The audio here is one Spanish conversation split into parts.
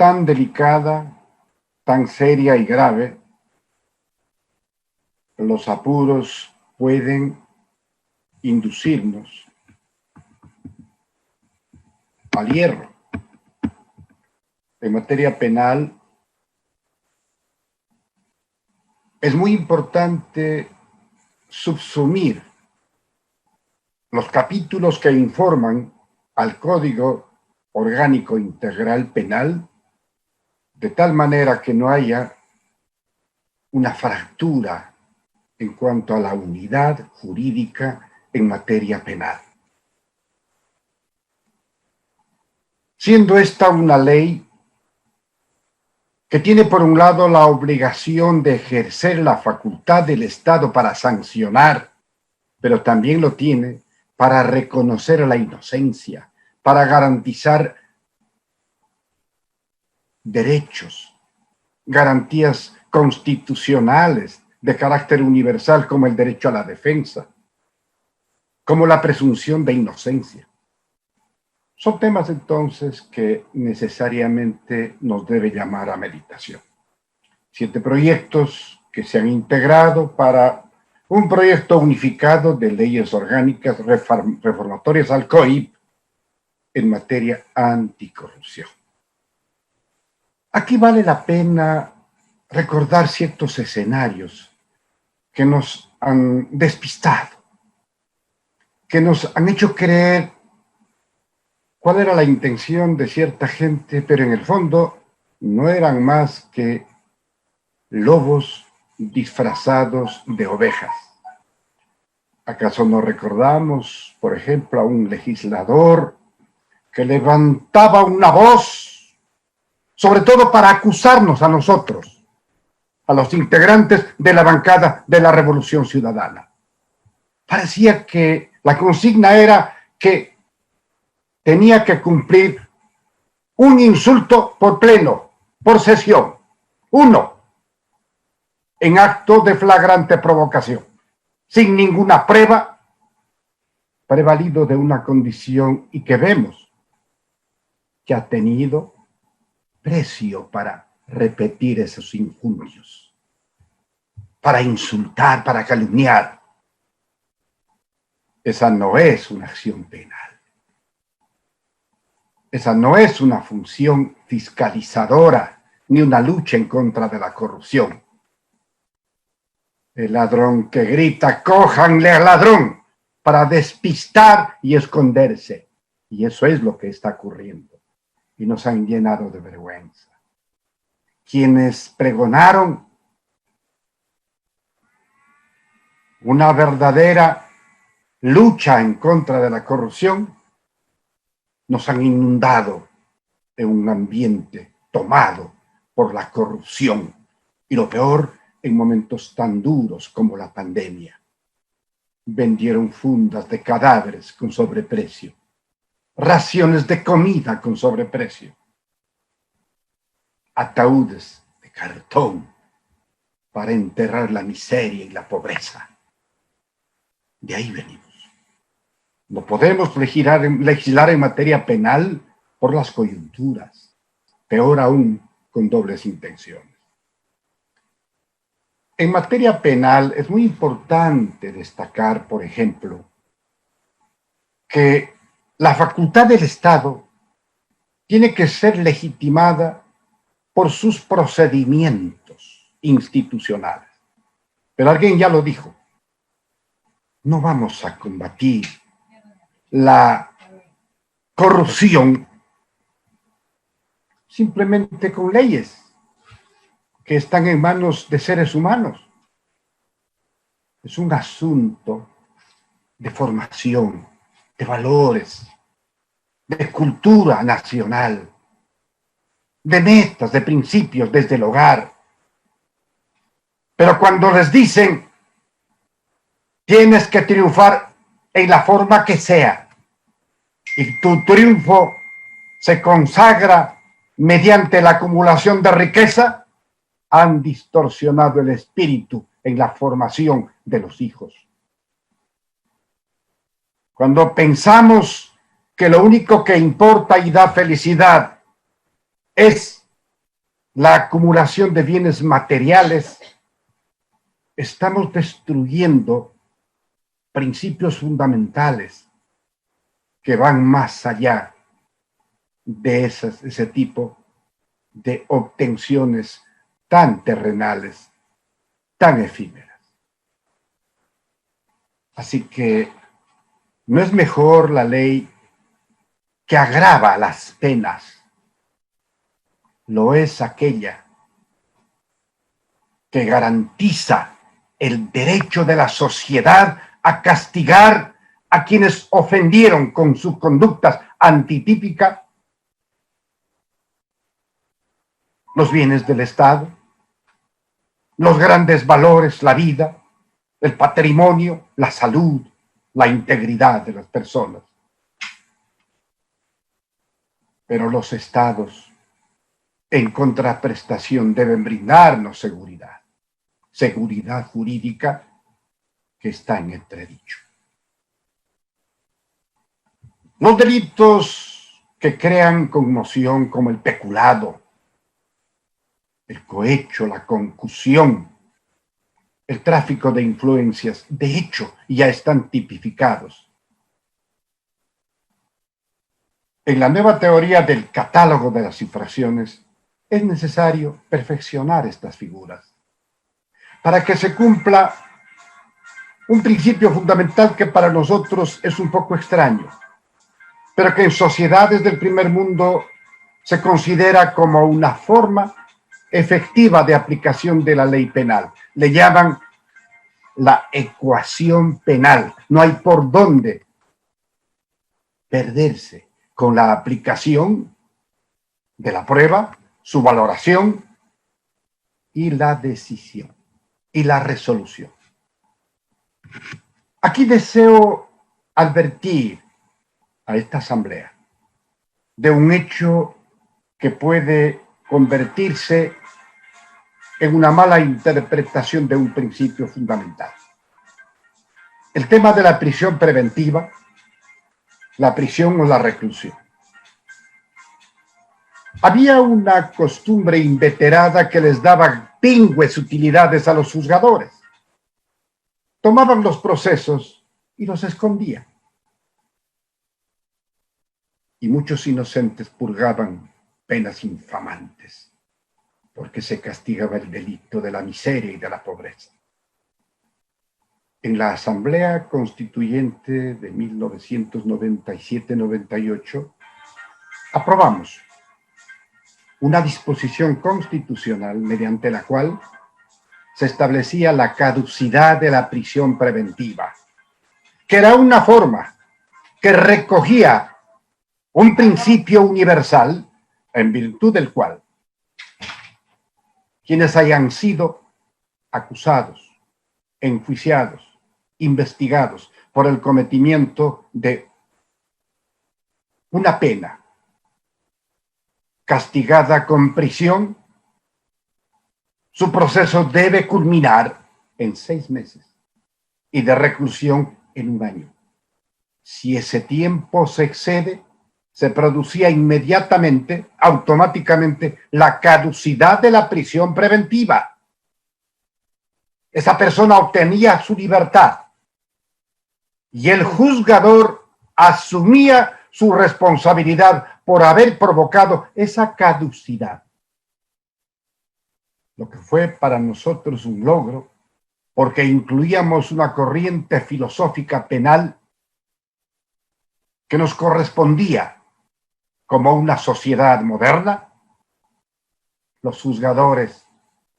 tan delicada, tan seria y grave, los apuros pueden inducirnos al hierro. En materia penal es muy importante subsumir los capítulos que informan al Código Orgánico Integral Penal de tal manera que no haya una fractura en cuanto a la unidad jurídica en materia penal. Siendo esta una ley que tiene por un lado la obligación de ejercer la facultad del Estado para sancionar, pero también lo tiene para reconocer la inocencia, para garantizar derechos, garantías constitucionales de carácter universal como el derecho a la defensa, como la presunción de inocencia. Son temas entonces que necesariamente nos debe llamar a meditación. 7 proyectos que se han integrado para un proyecto unificado de leyes orgánicas reformatorias al COIP en materia anticorrupción. Aquí vale la pena recordar ciertos escenarios que nos han despistado, que nos han hecho creer cuál era la intención de cierta gente, pero en el fondo no eran más que lobos disfrazados de ovejas. ¿Acaso no recordamos, por ejemplo, a un legislador que levantaba una voz, sobre todo para acusarnos a nosotros, a los integrantes de la bancada de la Revolución Ciudadana? Parecía que la consigna era que tenía que cumplir un insulto por pleno, por sesión, uno, en acto de flagrante provocación, sin ninguna prueba, prevalido de una condición y que vemos que ha tenido precio para repetir esos injurios, para insultar, para calumniar. Esa no es una acción penal. Esa no es una función fiscalizadora ni una lucha en contra de la corrupción. El ladrón que grita, cójanle al ladrón, para despistar y esconderse. Y eso es lo que está ocurriendo. Y nos han llenado de vergüenza. Quienes pregonaron una verdadera lucha en contra de la corrupción, nos han inundado en un ambiente tomado por la corrupción. Y lo peor, en momentos tan duros como la pandemia. Vendieron fundas de cadáveres con sobreprecio, raciones de comida con sobreprecio, ataúdes de cartón para enterrar la miseria y la pobreza. De ahí venimos. No podemos legislar en materia penal por las coyunturas, peor aún con dobles intenciones. En materia penal es muy importante destacar, por ejemplo, que la facultad del Estado tiene que ser legitimada por sus procedimientos institucionales. Pero alguien ya lo dijo, no vamos a combatir la corrupción simplemente con leyes que están en manos de seres humanos. Es un asunto de formación, de valores, de cultura nacional, de metas, de principios desde el hogar. Pero cuando les dicen, tienes que triunfar en la forma que sea, y tu triunfo se consagra mediante la acumulación de riqueza, han distorsionado el espíritu en la formación de los hijos. Cuando pensamos que lo único que importa y da felicidad es la acumulación de bienes materiales, estamos destruyendo principios fundamentales que van más allá de ese tipo de obtenciones tan terrenales, tan efímeras. Así que no es mejor la ley que agrava las penas, lo es aquella que garantiza el derecho de la sociedad a castigar a quienes ofendieron con sus conductas antitípicas los bienes del Estado, los grandes valores, la vida, el patrimonio, la salud, la integridad de las personas. Pero los estados, en contraprestación, deben brindarnos seguridad, seguridad jurídica que está en entredicho. Los delitos que crean conmoción, como el peculado, el cohecho, la concusión, el tráfico de influencias, de hecho, ya están tipificados. En la nueva teoría del catálogo de las infracciones, es necesario perfeccionar estas figuras para que se cumpla un principio fundamental que para nosotros es un poco extraño, pero que en sociedades del primer mundo se considera como una forma efectiva de aplicación de la ley penal. Le llaman la ecuación penal. No hay por dónde perderse con la aplicación de la prueba, su valoración y la decisión y la resolución. Aquí deseo advertir a esta asamblea de un hecho que puede convertirse en una mala interpretación de un principio fundamental. El tema de la prisión preventiva, la prisión o la reclusión. Había una costumbre inveterada que les daba pingües utilidades a los juzgadores. Tomaban los procesos y los escondían. Y muchos inocentes purgaban penas infamantes, porque se castigaba el delito de la miseria y de la pobreza. En la Asamblea Constituyente de 1997-98 aprobamos una disposición constitucional mediante la cual se establecía la caducidad de la prisión preventiva, que era una forma que recogía un principio universal en virtud del cual quienes hayan sido acusados, enjuiciados, investigados por el cometimiento de una pena castigada con prisión, su proceso debe culminar en 6 meses y de reclusión en 1 año. Si ese tiempo se excede, se producía inmediatamente, automáticamente, la caducidad de la prisión preventiva. Esa persona obtenía su libertad y el juzgador asumía su responsabilidad por haber provocado esa caducidad. Lo que fue para nosotros un logro, porque incluíamos una corriente filosófica penal que nos correspondía como una sociedad moderna. Los juzgadores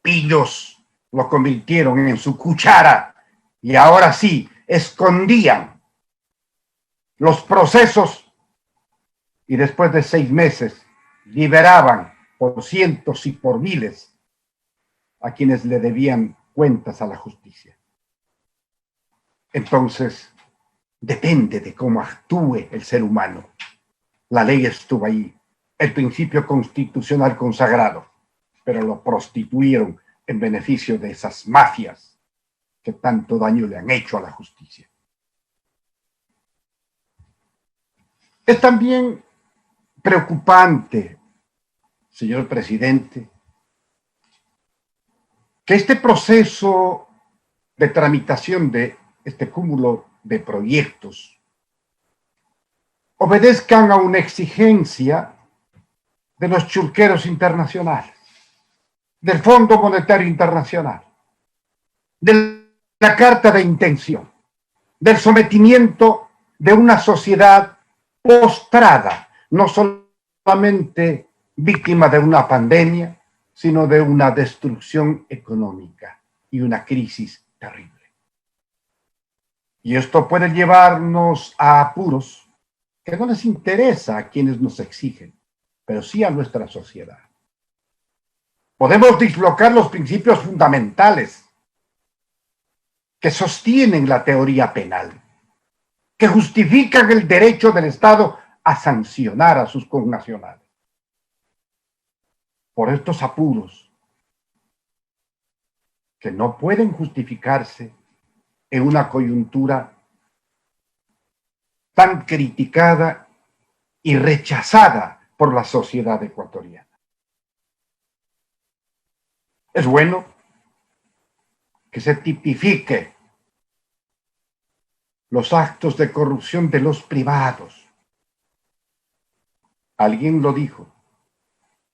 pillos lo convirtieron en su cuchara y ahora sí escondían los procesos y después de 6 meses liberaban por cientos y por miles a quienes le debían cuentas a la justicia. Entonces, depende de cómo actúe el ser humano. La ley estuvo ahí, el principio constitucional consagrado, pero lo prostituyeron en beneficio de esas mafias que tanto daño le han hecho a la justicia. Es también preocupante, señor presidente, que este proceso de tramitación de este cúmulo de proyectos obedezcan a una exigencia de los chulqueros internacionales, del Fondo Monetario Internacional, de la Carta de Intención, del sometimiento de una sociedad postrada, no solamente víctima de una pandemia, sino de una destrucción económica y una crisis terrible. Y esto puede llevarnos a apuros que no les interesa a quienes nos exigen, pero sí a nuestra sociedad. Podemos dislocar los principios fundamentales que sostienen la teoría penal, que justifican el derecho del Estado a sancionar a sus connacionales. Por estos apuros, que no pueden justificarse en una coyuntura tan criticada y rechazada por la sociedad ecuatoriana. Es bueno que se tipifique los actos de corrupción de los privados. Alguien lo dijo,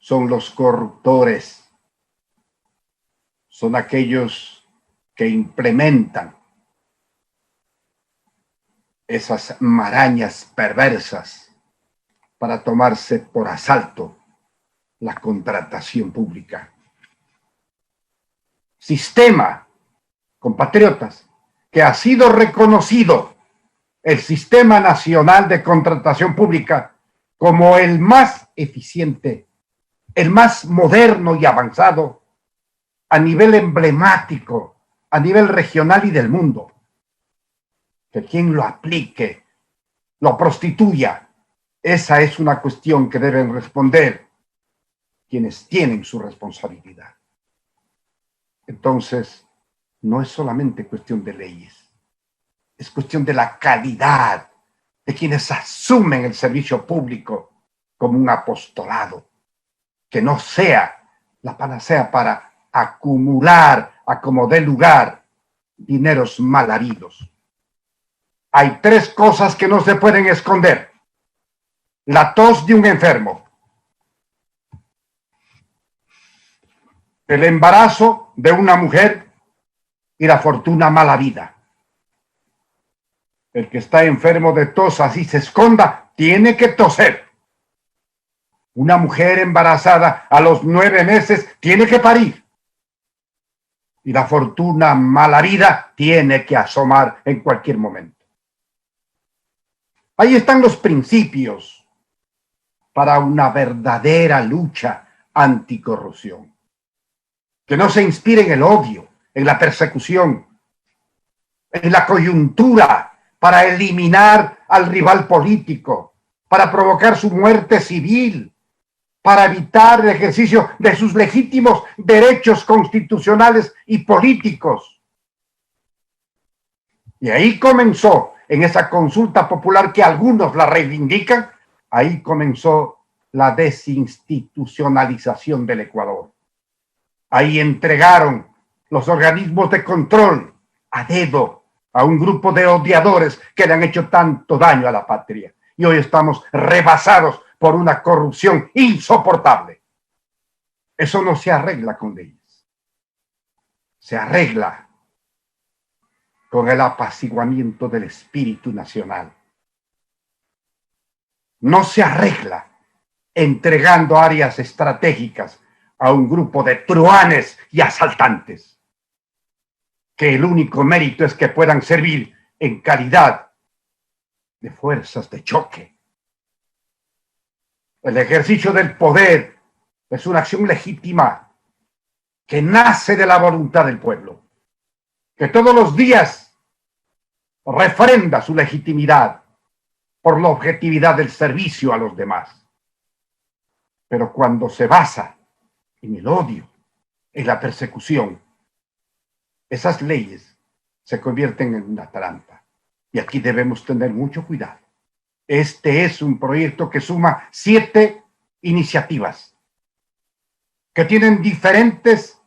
son los corruptores, son aquellos que implementan esas marañas perversas para tomarse por asalto la contratación pública. Sistema, compatriotas, que ha sido reconocido el Sistema Nacional de Contratación Pública como el más eficiente, el más moderno y avanzado a nivel emblemático, a nivel regional y del mundo. Que quien lo aplique, lo prostituya, esa es una cuestión que deben responder quienes tienen su responsabilidad. Entonces, no es solamente cuestión de leyes, es cuestión de la calidad de quienes asumen el servicio público como un apostolado, que no sea la panacea para acumular, a como dé lugar, dineros mal habidos. Hay tres cosas que no se pueden esconder: la tos de un enfermo, el embarazo de una mujer y la fortuna mal habida. El que está enfermo de tos, así se esconda, tiene que toser. Una mujer embarazada a los 9 meses tiene que parir. Y la fortuna mal habida tiene que asomar en cualquier momento. Ahí están los principios para una verdadera lucha anticorrupción. Que no se inspire en el odio, en la persecución, en la coyuntura para eliminar al rival político, para provocar su muerte civil, para evitar el ejercicio de sus legítimos derechos constitucionales y políticos. Y ahí comenzó, en esa consulta popular que algunos la reivindican, ahí comenzó la desinstitucionalización del Ecuador. Ahí entregaron los organismos de control a dedo a un grupo de odiadores que le han hecho tanto daño a la patria. Y hoy estamos rebasados por una corrupción insoportable. Eso no se arregla con leyes. Se arregla con el apaciguamiento del espíritu nacional. No se arregla entregando áreas estratégicas a un grupo de truhanes y asaltantes, que el único mérito es que puedan servir en calidad de fuerzas de choque. El ejercicio del poder es una acción legítima que nace de la voluntad del pueblo, que todos los días refrenda su legitimidad por la objetividad del servicio a los demás. Pero cuando se basa en el odio, en la persecución, esas leyes se convierten en una trampa. Y aquí debemos tener mucho cuidado. Este es un proyecto que suma 7 iniciativas que tienen diferentes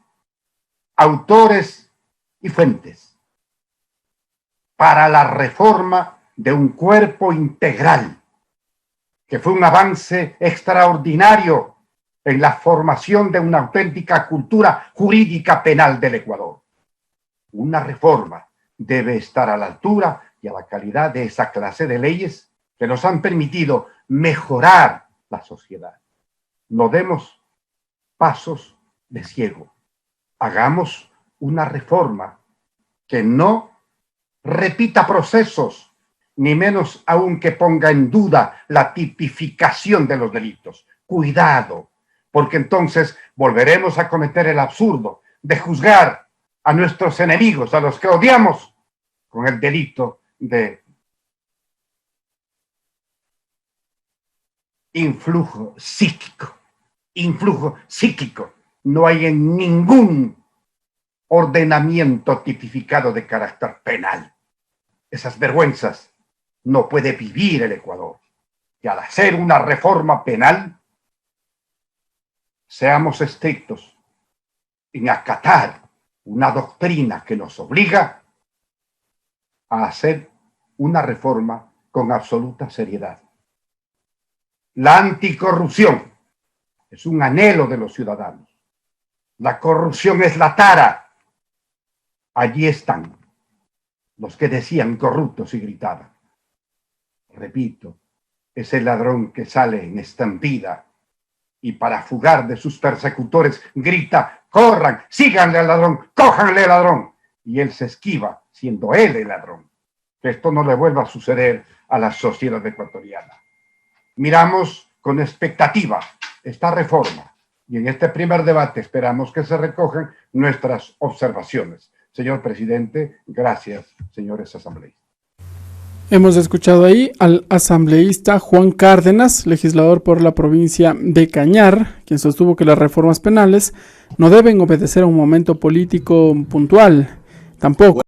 autores y fuentes para la reforma de un cuerpo integral, que fue un avance extraordinario en la formación de una auténtica cultura jurídica penal del Ecuador. Una reforma debe estar a la altura y a la calidad de esa clase de leyes que nos han permitido mejorar la sociedad. No demos pasos de ciego. Hagamos una reforma que no repita procesos, ni menos aún que ponga en duda la tipificación de los delitos. Cuidado, porque entonces volveremos a cometer el absurdo de juzgar a nuestros enemigos, a los que odiamos, con el delito de influjo psíquico. Influjo psíquico. No hay en ningún ordenamiento tipificado de carácter penal. Esas vergüenzas no puede vivir el Ecuador. Y al hacer una reforma penal, seamos estrictos en acatar una doctrina que nos obliga a hacer una reforma con absoluta seriedad. La anticorrupción es un anhelo de los ciudadanos. La corrupción es la tara. Allí están los que decían corruptos y gritaban. Repito, es el ladrón que sale en estampida y para fugar de sus persecutores grita: corran, síganle al ladrón, cójanle al ladrón. Y él se esquiva, siendo él el ladrón. Que esto no le vuelva a suceder a la sociedad ecuatoriana. Miramos con expectativa esta reforma y en este primer debate esperamos que se recojan nuestras observaciones. Señor presidente, gracias, señores asambleístas. Hemos escuchado ahí al asambleísta Juan Cárdenas, legislador por la provincia de Cañar, quien sostuvo que las reformas penales no deben obedecer a un momento político puntual. Tampoco